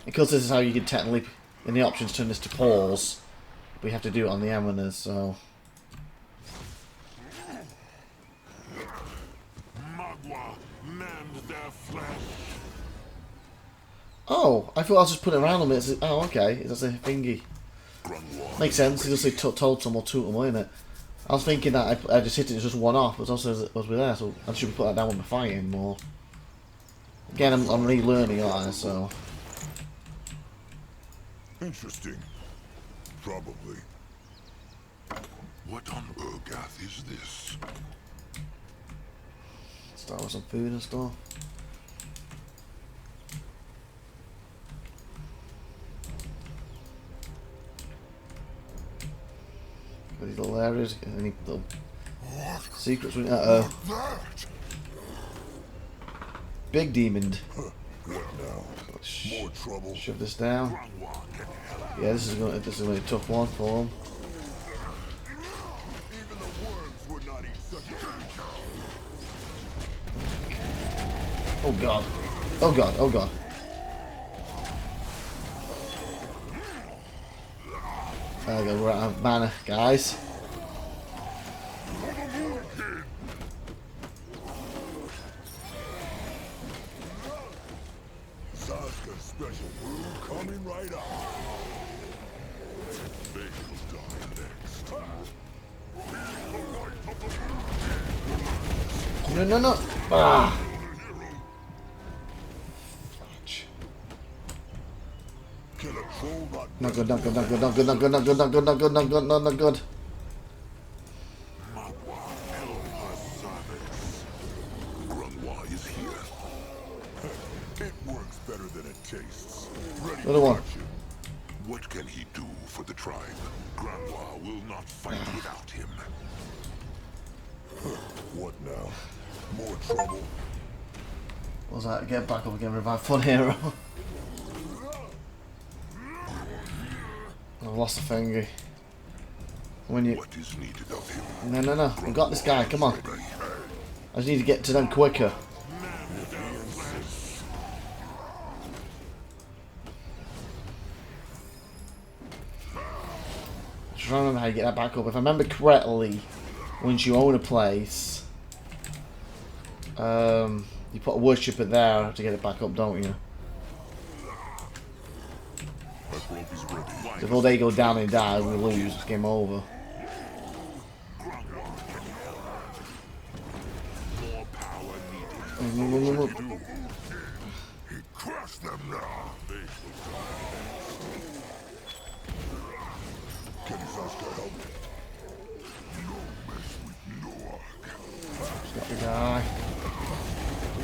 Because this is how you can technically, in the options, turn this to pause. We have to do it on the Eminers, so... Oh, I thought I was just putting it around them. Oh, okay. It's a thingy. Makes sense. He just say totem or totem, isn't it? I was thinking that I just hit it as just one off, but also as was with there, so I should put that down when we're fighting more. Again, I'm relearning, aren't I? So. Interesting. Probably. What on Urgath is this? Start with some food and stuff. These little areas, any little secrets. Uh-oh. Big demon. What now? More trouble. Shove this down. Yeah, this is gonna be a tough one for him. Even the worms would not eat such a... Oh god. Oh god. Oh god. There we go, we're out of mana, guys. Zaska's special brew coming right up. They will die next. No. Ah. Not good. Grimlore is here. It works better than it tastes. Ready Another one. What can he do for the tribe? Grimlore will not fight without him. What now? More trouble? What was that? Get back up again, revive fun hero. I've lost the thingy. When you... What is needed of him? No. We've got this guy, come on. I just need to get to them quicker. I'm trying to remember how you get that back up. If I remember correctly, once you own a place, you put a worshipper there to get it back up, don't you? So if they go down and die, we lose. It's game over. He crushed them now. Can Zaska help? No mess with Noag. Got the guy.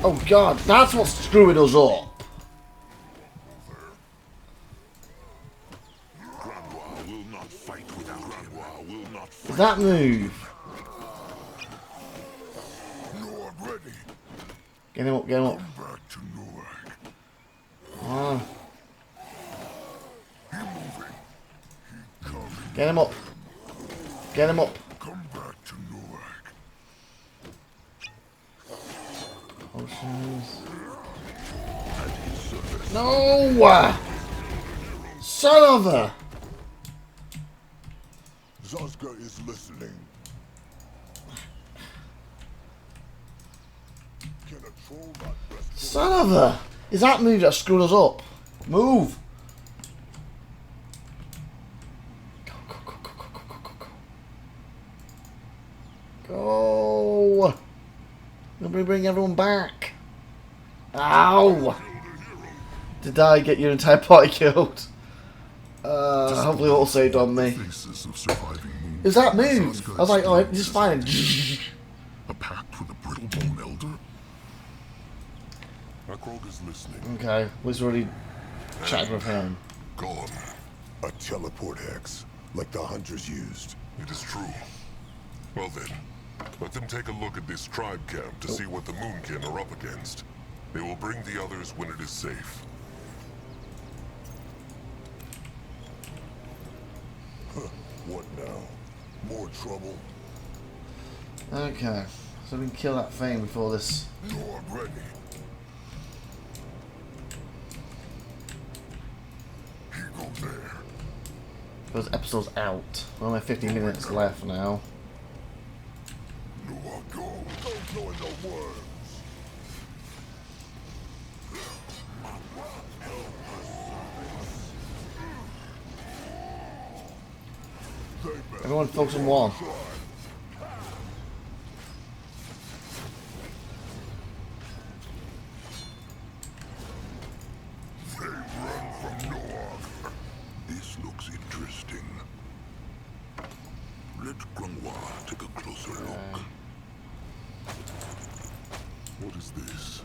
Oh god, that's what's screwing us up. That move. Noag ready. Get him up. Back to Noag. Ah. He moving. He coming. Get him up. Come back to Noag. Potions. At his service. No! Son of a... Zaska is listening. Can a troll not best? Son of a... Is that move that screwed us up? Move! Go! Nobody bring everyone back. Ow! Did I get your entire party killed? Hopefully all saved on me. Faces of surviving moon. Is that move? I was like, oh, this is fine. A pact with a brittle bone elder? Krog is is listening. Okay, we've already chatted with him. Gone. A teleport hex, like the hunters used. It is true. Well then, let them take a look at this tribe camp to see what the Moonkin are up against. They will bring the others when it is safe. What now? More trouble? Okay, so we can kill that thing before this. Noag ready. He goes there. Because the episode's out. We're only 15 minutes left now. Noag go. Don't go in the worms. Everyone focus on one. They run from Noag. This looks interesting. Let Grimlore take a closer look. What is this?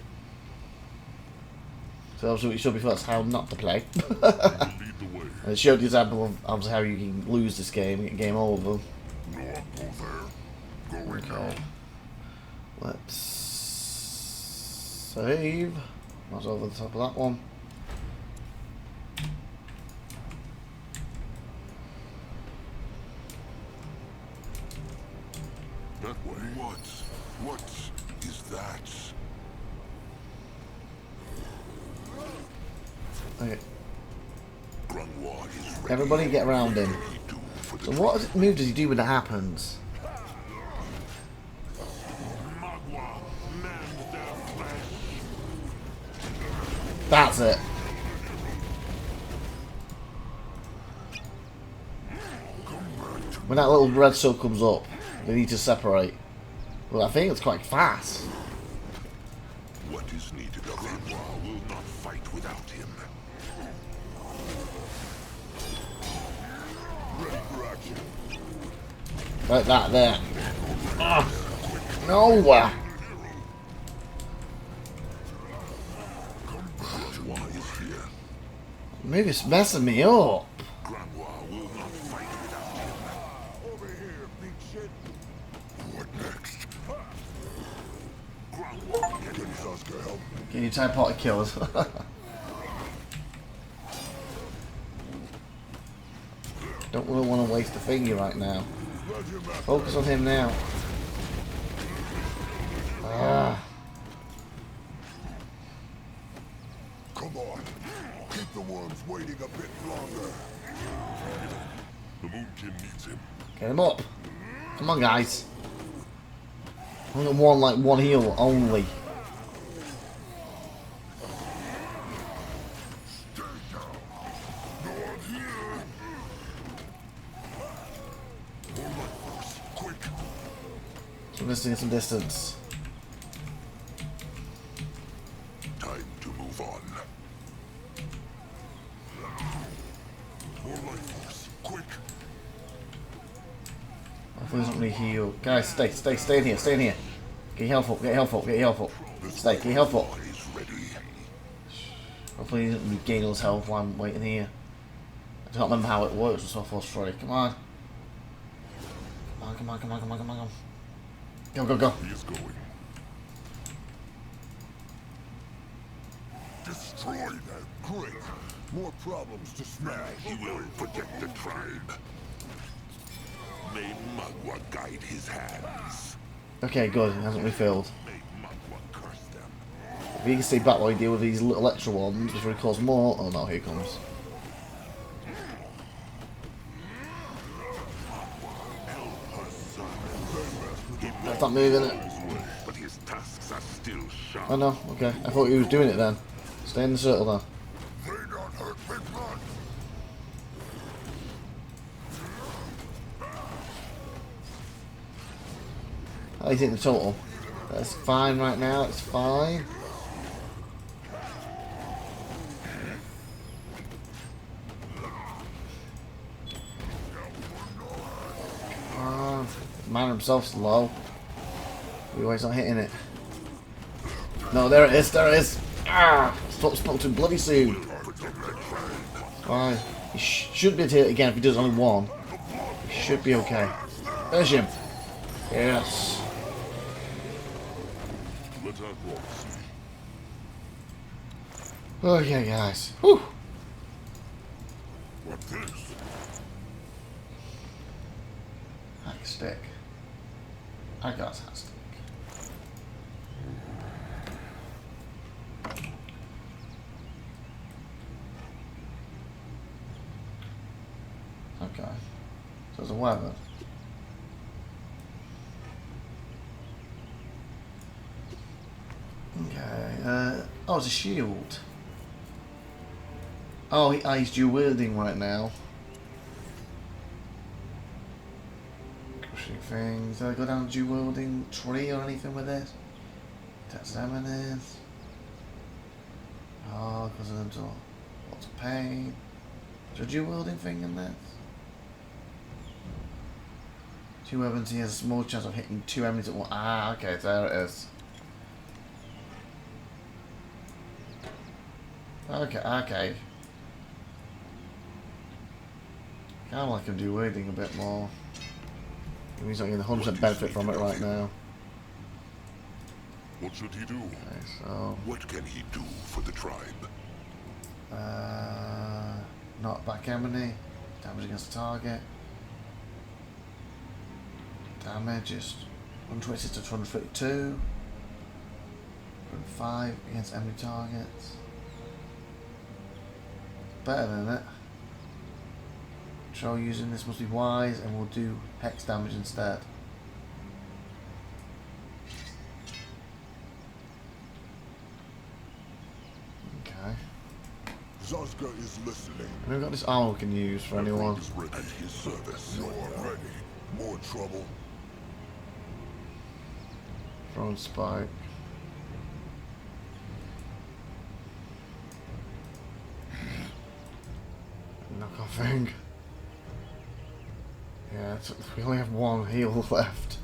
So obviously what you showed before, that's how not to play. Who will lead the way? And it showed the example of obviously how you can lose this game, get game over. Noag, go there. Going now. Let's save. That's over the top of that one. That way. What is that? Okay. Grimlore is ready. Everybody get around him. What do he do for the So what move does he do when that happens? That's it. When that little red circle comes up, they need to separate. Well, I think it's quite fast. What is needed of him? Grimlore will not fight without him. Ready for action. Like that there. Ah, no! Grimlore is here. Maybe it's messing me up. Grimlore will not fight without him. Over here, big shit. What next? Grimlore, get Can him. Saska help? Can you type party killers? Don't really want to waste a finger right now. Focus on him now. Ah. Come on. Keep the worms waiting a bit longer. The Moonkin needs him. Get him up. Come on, guys. Only got one heal only. Stay down. Noag here. More light force. Quick. So I'm just getting some distance. Time to move on. More light force. Quick. Hopefully he doesn't really heal. Guys, stay in here, stay in here. Get your health up, get your health up, get your health up. Stay, get your health up. Grimlore is ready. Hopefully he doesn't regain all his health while I'm waiting here. I don't remember how it works with SpellForce 3. Come on. Come on. Go. He is going. Destroy them. Great. More problems to smash. He will protect the tribe. May Magua guide his hands. Okay, good. It hasn't refilled. May Magua curse them. If you can stay back while you deal with these little extra ones before he causes more. Oh no, here he comes. Stop moving it. But his tusks are still sharp. Oh no, okay. I thought he was doing it then. Stay in the circle then. They not hurt Big Blood. How do you think the total? That's fine right now, it's fine. Man himself's low. Why he's not hitting it? No, there it is, there it is. Ah! Stop spelling bloody soon. Alright. He shouldn't be able to hit it again if he does only one. He should be okay. There's him. Yes. Okay, guys. Whew. What's this? Hack stick. I got a hack stick. Okay. So it's a weapon. Okay. Oh, it's a shield. Oh, he's dual wielding right now. Crushing things. Did I go down the dual wielding tree or anything with this? Examine this. Oh, because of them to lots of pain. Is there a dual wielding thing in this? Two weapons, he has a small chance of hitting two enemies at once. Ah, okay, there it is. Okay, okay. Kind of like him do wielding a bit more. He's not getting 100% benefit from it right now. What should he do? Okay, so What can he do for the tribe? not back enemy. Damage against the target. Damage is 126 to 232. 5 against enemy targets. Better than it. Control using this must be wise, and we'll do hex damage instead. Okay. Zaska is listening. And we've got this armor we can use for anyone. At his service. You're ready. More trouble. Throwing spike. Knock off thing. Yeah, we only have one heal left.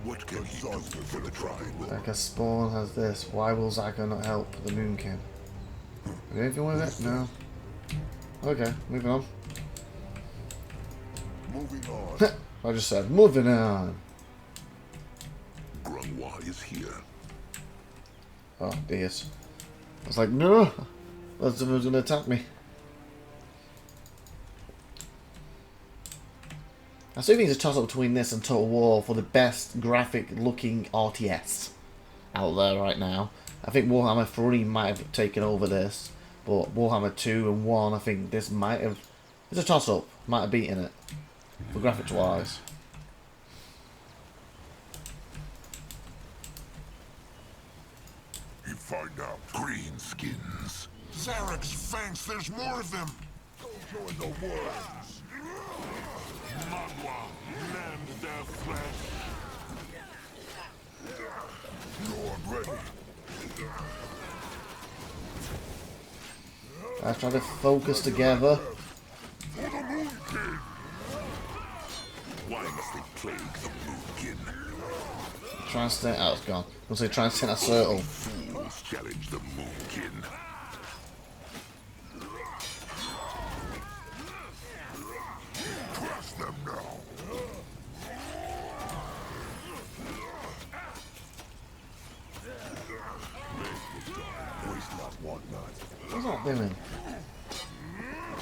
What can he do for the tribe? Zaka Spawn has this. Why will Zaka not help the Moonkin? Anything with it? No. Okay, moving on. Moving on. I just said, moving on. Grimlore is here. Oh, dear. I was like, no! That's someone who's going to attack me. I still think it's a toss-up between this and Total War for the best graphic-looking RTS out there right now. I think Warhammer 3 might have taken over this, but Warhammer 2 and 1, I think this might have... It's a toss-up. Might have beaten it, for graphics-wise. You find out. Greenskins. Zarek's fangs, there's more of them. Join the worms. Manwa, mend their flesh. You're ready. Let's try to focus together. For the Moon King. Why must they plague the Moonkin? Try and stay... Oh, it's gone. I was going to say try and stay in a circle. Fools challenge the Moonkin. Crush them now. Waste not, want not. What's that doing?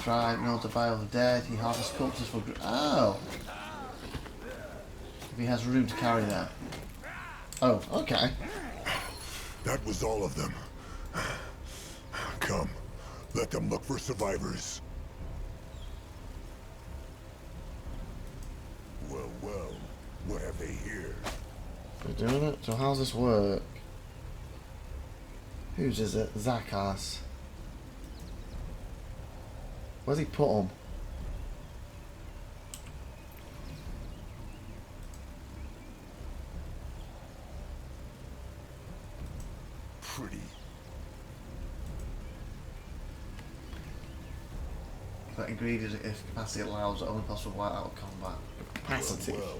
Tribe notify of the dead. He harvests corpses for... Oh! If he has room to carry that. Oh, okay. That was all of them. Come, let them look for survivors. Well, well, what have they here? We're doing it? So how's this work? Whose is it? Zakas. Where's he put them? Pretty. That ingredient, if capacity allows, only possible while out of combat. Capacity. Well,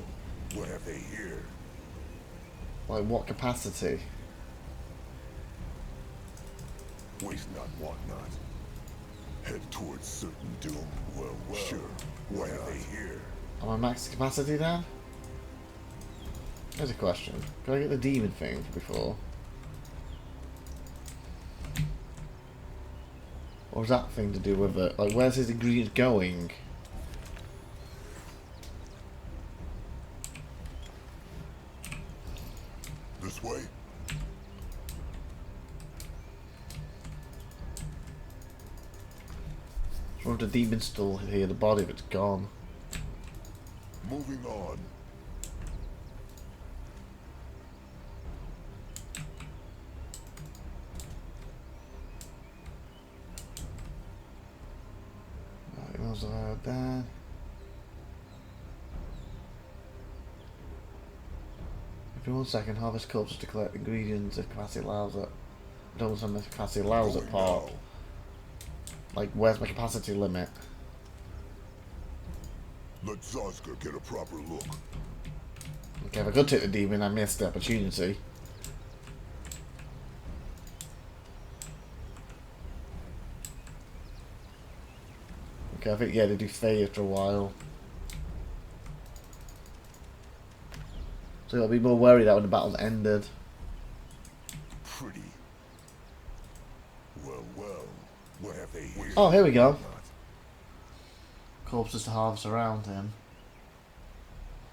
what have they here? Like what capacity? Waste not, want not. Head towards certain doom. Well, sure. Why are they here? Am I max capacity then? There's a question. Can I get the demon thing before? Or is that thing to do with it? Like, where's his ingredient going? This way? Or if the demon's still here, the body of it's gone. Moving on. Right, what was about that? Every 1 second, harvest corpses to collect ingredients if capacity allows it. I don't understand if capacity allows it part. Now. Like, where's my capacity limit? Let Zoska get a proper look. Okay, if I could take the demon, I missed the opportunity. Okay, I think, yeah, they do fade after a while. So I'll be more worried that when the battle's ended. Pretty. Well, what have they here? Oh, here we go. Corpses to harvest around him.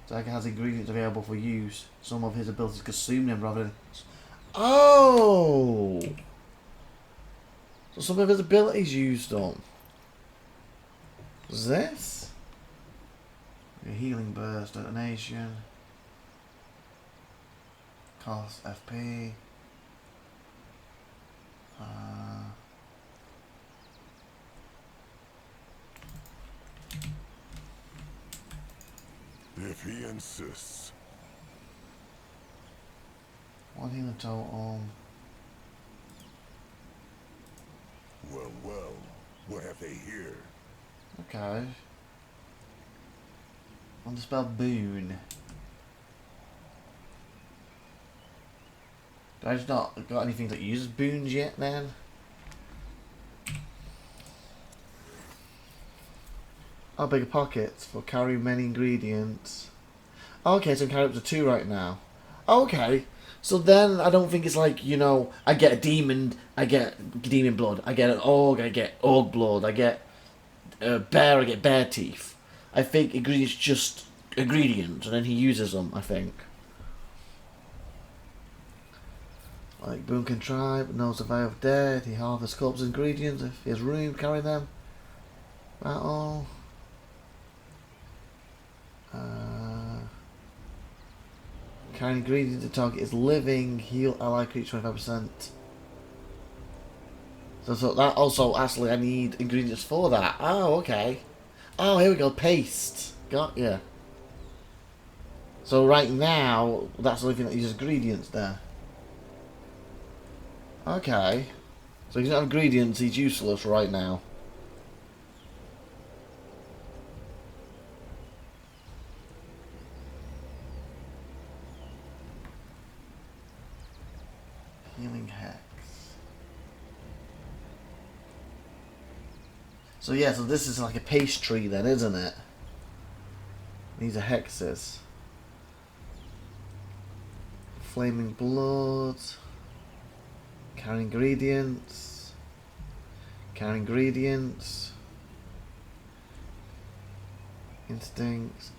Zaka has ingredients available for use. Some of his abilities consume them rather than... Oh! So some of his abilities used them. What's this? A healing burst, detonation. Cost FP. If he insists. One healing total. Well, what have they here? Okay. On the spell boon. Do I just not got anything that uses boons yet then? Oh, bigger pockets for carry many ingredients. Okay, so I can carry up to 2 right now. Okay, so then I don't think it's like, you know, I get a demon, I get demon blood, I get an orc, I get orc blood, I get a bear, I get bear teeth. I think ingredients just ingredients, and then he uses them, I think. Like Boon can try, but knows the value of death. He harvests corpse ingredients if he has room to carry them. Battle. Carry ingredients to target is living. Heal ally creature 25%. So that also actually I need ingredients for that. Oh, okay. Oh, here we go. Paste. Got ya. So right now, that's the only thing that uses ingredients there. Okay. So he's not ingredients, he's useless right now. Healing Hex. So yeah, so this is like a paste tree then, isn't it? These are hexes. Flaming Blood. Carry ingredients. Carry ingredients. Instincts.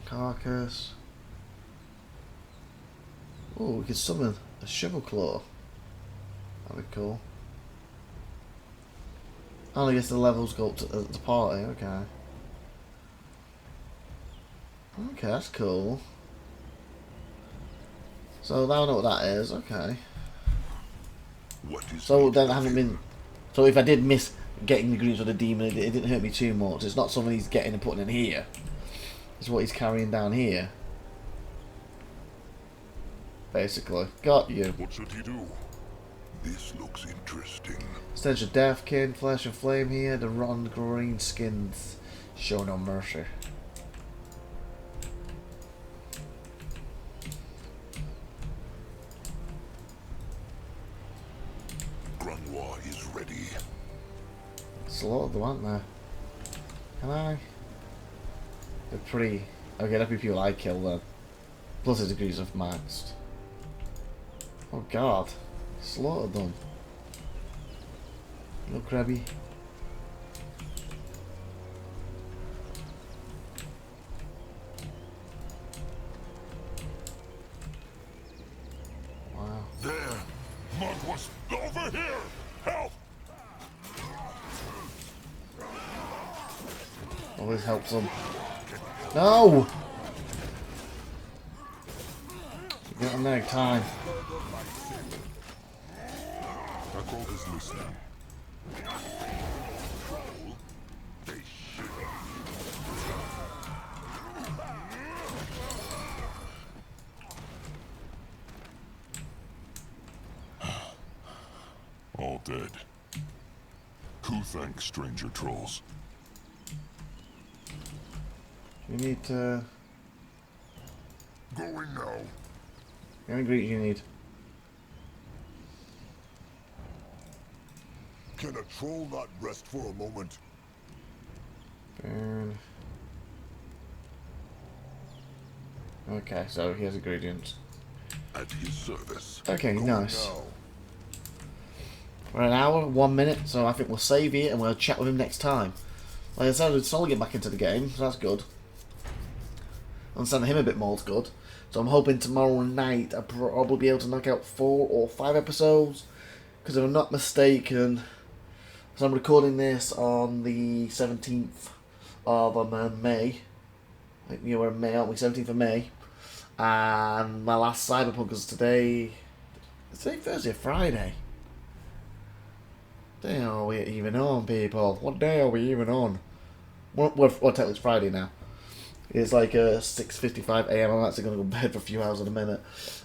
Carcass. Oh, we could summon a Shovel Claw. That'd be cool. Oh, I guess the levels go up to the party, okay. Okay, that's cool. So now I know what that is, okay. What is So then I haven't been... So if I did miss getting the ingredients of the demon, it didn't hurt me too much. It's not something he's getting and putting in here. It's what he's carrying down here. Basically. Got you. What should he do? This looks interesting. Stench of Deathkin, Flesh and Flame here. The rotten green skins show no mercy. There's a lot of them, aren't there? Can I? They're pretty... Okay, that'd be people I kill then. Plus the degrees of maxed. Oh god. Slaughtered them. Little crabby. Wow. There! Mug was over here! Help! Always helps them. No! You got no time. Echo is listening. All dead. Who thanks stranger trolls? You need to... Going now. How many ingredients you need? Can a troll not rest for a moment? Burn. Okay, so here's ingredients. At his service. Okay, Going nice. now. We're an hour, 1 minute, so I think we'll save it and we'll chat with him next time. Like I said, we'll slowly get back into the game, so that's good. Understanding him a bit more is good. So I'm hoping tomorrow night I'll probably be able to knock out 4 or 5 episodes. Because if I'm not mistaken, so I'm recording this on the 17th of May. I think we're in May, aren't we? 17th of May. And my last Cyberpunk is today... Is today Thursday or Friday? What day are we even on, people? What day are we even on? Well, technically it's Friday now. It's like 6:55 AM. I'm actually going to go to bed for a few hours in a minute.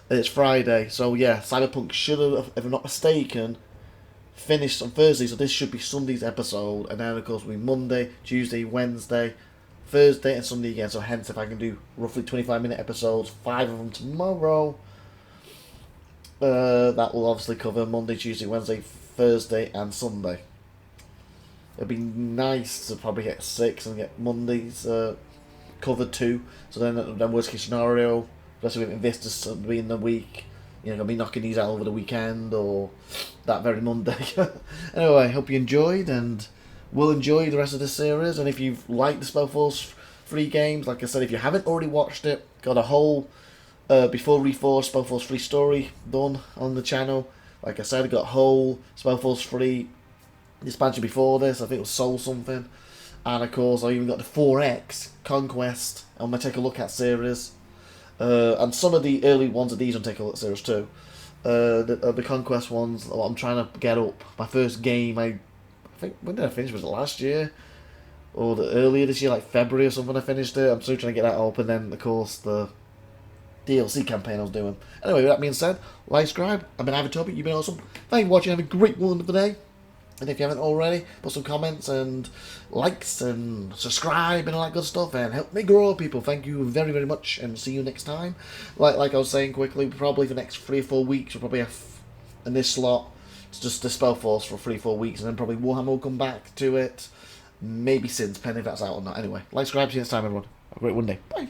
It's Friday, so yeah, Cyberpunk should have, if I'm not mistaken, finished on Thursday, so this should be Sunday's episode, and then of course will be Monday, Tuesday, Wednesday, Thursday, and Sunday again, so hence if I can do roughly 25-minute episodes, 5 of them tomorrow, that will obviously cover Monday, Tuesday, Wednesday, Thursday, and Sunday. It'd be nice to probably get 6 and get Mondays covered too, so then worst case scenario, especially if Vistas to be in the week, you know, I'll be knocking these out over the weekend or that very Monday. Anyway, I hope you enjoyed and will enjoy the rest of the series. And if you've liked the SpellForce free games, like I said, if you haven't already watched it, got a whole before Reforged SpellForce free story done on the channel. Like I said, I got a whole SpellForce free expansion before this. I think it was Soul something. And of course, I even got the 4X Conquest. I'm going to take a look at series. And some of the early ones of these I'm take a look at series too. The Conquest ones, I'm trying to get up. My first game, I think, when did I finish? Was it last year? Or earlier this year, like February or something I finished it. I'm still trying to get that up. And then, of course, the DLC campaign I was doing. Anyway, with that being said, like, subscribe. I've been IVATOPIA. You've been awesome. Thank you for watching. Have a great wonderful day. And if you haven't already, put some comments and likes and subscribe and all that good stuff and help me grow, people. Thank you very, very much and see you next time. Like I was saying quickly, probably for the next 3 or 4 weeks, we'll probably have in this slot, it's just the SpellForce for 3 or 4 weeks and then probably Warhammer will come back to it. Maybe Sins, depending if that's out or not. Anyway, like, subscribe, see you next time, everyone. Have a great one day. Bye.